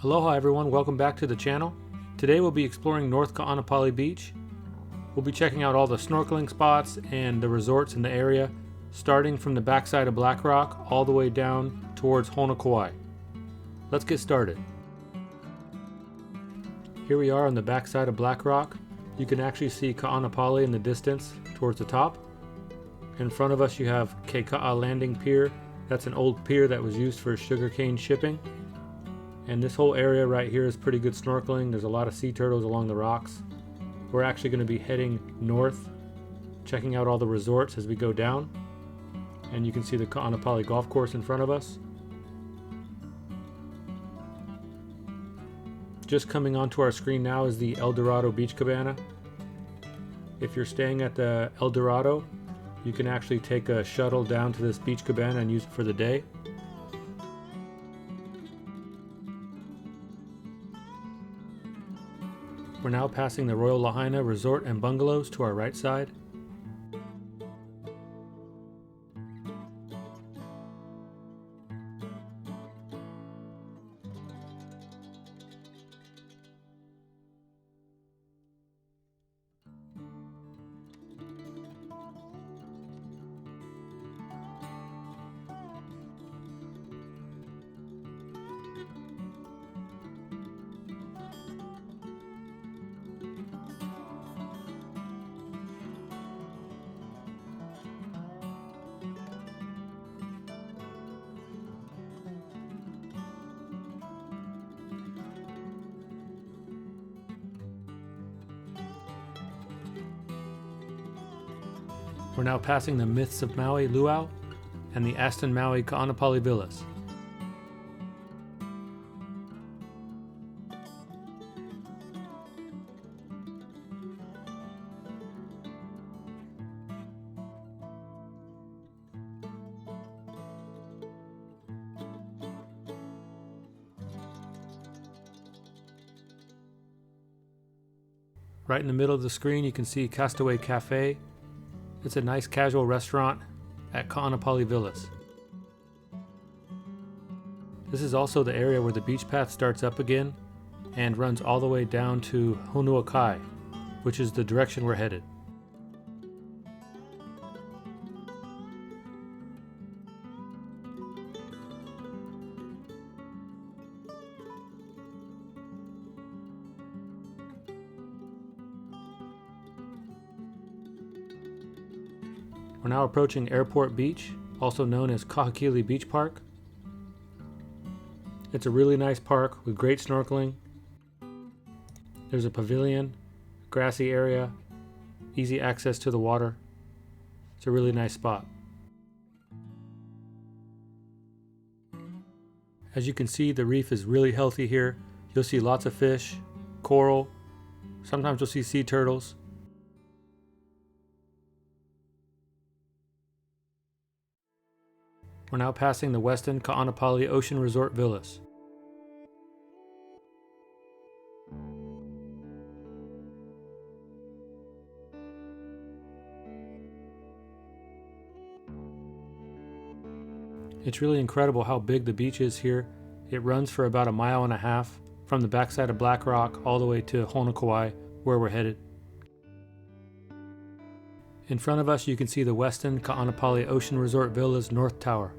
Aloha everyone, welcome back to the channel. Today we'll be exploring North Kaanapali Beach. We'll be checking out all the snorkeling spots and the resorts in the area, starting from the backside of Black Rock all the way down towards Honua Kai. Let's get started. Here we are on the backside of Black Rock. You can actually see Kaanapali in the distance towards the top. In front of us you have Keka'a landing pier. That's an old pier that was used for sugarcane shipping. And this whole area right here is pretty good snorkeling. There's a lot of sea turtles along the rocks. We're actually going to be heading north, checking out all the resorts as we go down. And you can see the Kaanapali golf course in front of us. Just coming onto our screen now is the Dorado beach cabana. If you're staying at the Dorado, you can actually take a shuttle down to this beach cabana and use it for the day. We're now passing the Royal Lahaina Resort and Bungalows to our right side. We're now passing the Myths of Maui Luau and the Aston Maui Kaanapali Villas. Right in the middle of the screen you can see Castaway Cafe. It's a nice casual restaurant at Kaanapali Villas. This is also the area where the beach path starts up again and runs all the way down to Honua Kai, which is the direction we're headed. We're now approaching Airport Beach, also known as Kahekili Beach Park. It's a really nice park with great snorkeling. There's a pavilion, grassy area, easy access to the water. It's a really nice spot. As you can see, the reef is really healthy here. You'll see lots of fish, coral, sometimes you'll see sea turtles. We're now passing the Westin Kaanapali Ocean Resort Villas. It's really incredible how big the beach is here. It runs for about 1.5 miles from the backside of Black Rock all the way to Honua Kai, where we're headed. In front of us you can see the Westin Kaanapali Ocean Resort Villas North Tower.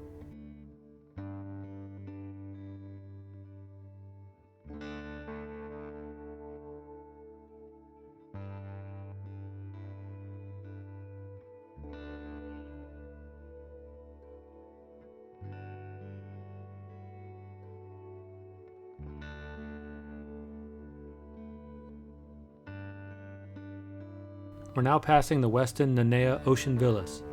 We're now passing the Westin Nanea Ocean Villas.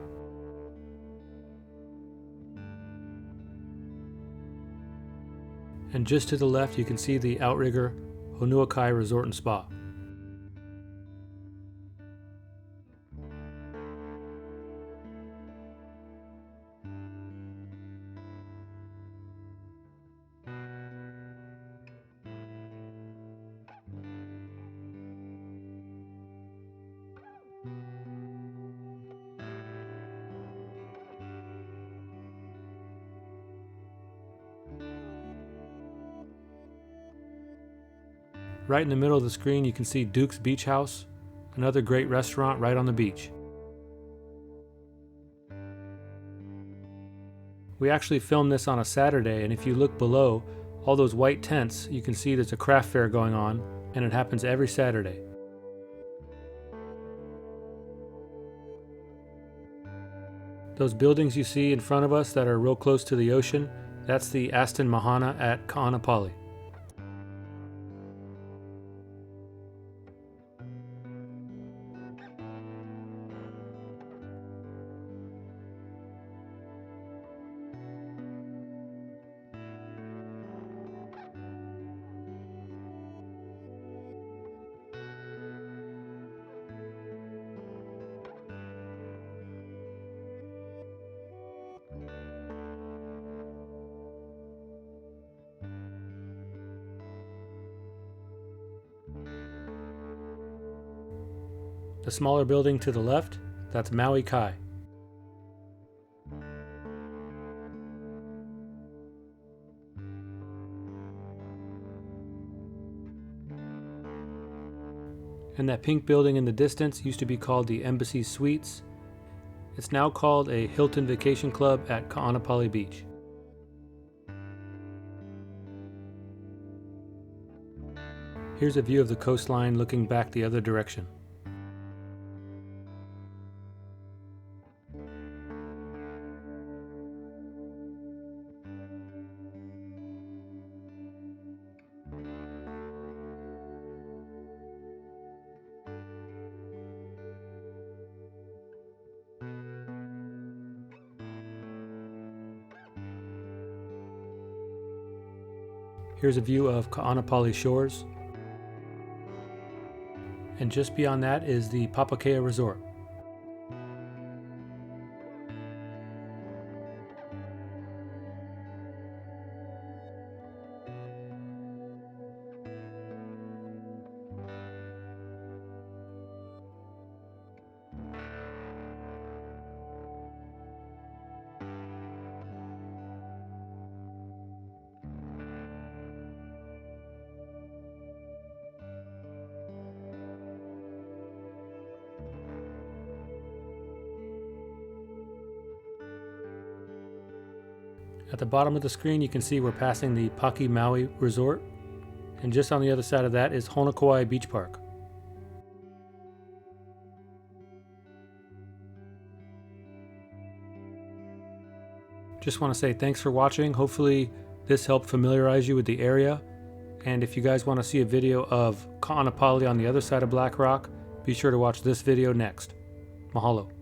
And just to the left you can see the Outrigger Honua Kai Resort and Spa. Right in the middle of the screen you can see Duke's Beach House, another great restaurant right on the beach. We actually filmed this on a Saturday, and if you look below, all those white tents, you can see there's a craft fair going on, and it happens every Saturday. Those buildings you see in front of us that are real close to the ocean, that's the Aston Mahana at Kaanapali. The smaller building to the left, that's Maui Kai. And that pink building in the distance used to be called the Embassy Suites. It's now called a Hilton Vacation Club at Kaanapali Beach. Here's a view of the coastline looking back the other direction. Here's a view of Kaanapali shores. And just beyond that is the Papakea Resort. At the bottom of the screen you can see we're passing the Paki Maui Resort, and just on the other side of that is Honua Kai Beach Park. Just want to say thanks for watching. Hopefully this helped familiarize you with the area, and if you guys want to see a video of Kaanapali on the other side of Black Rock, be sure to watch this video next. Mahalo.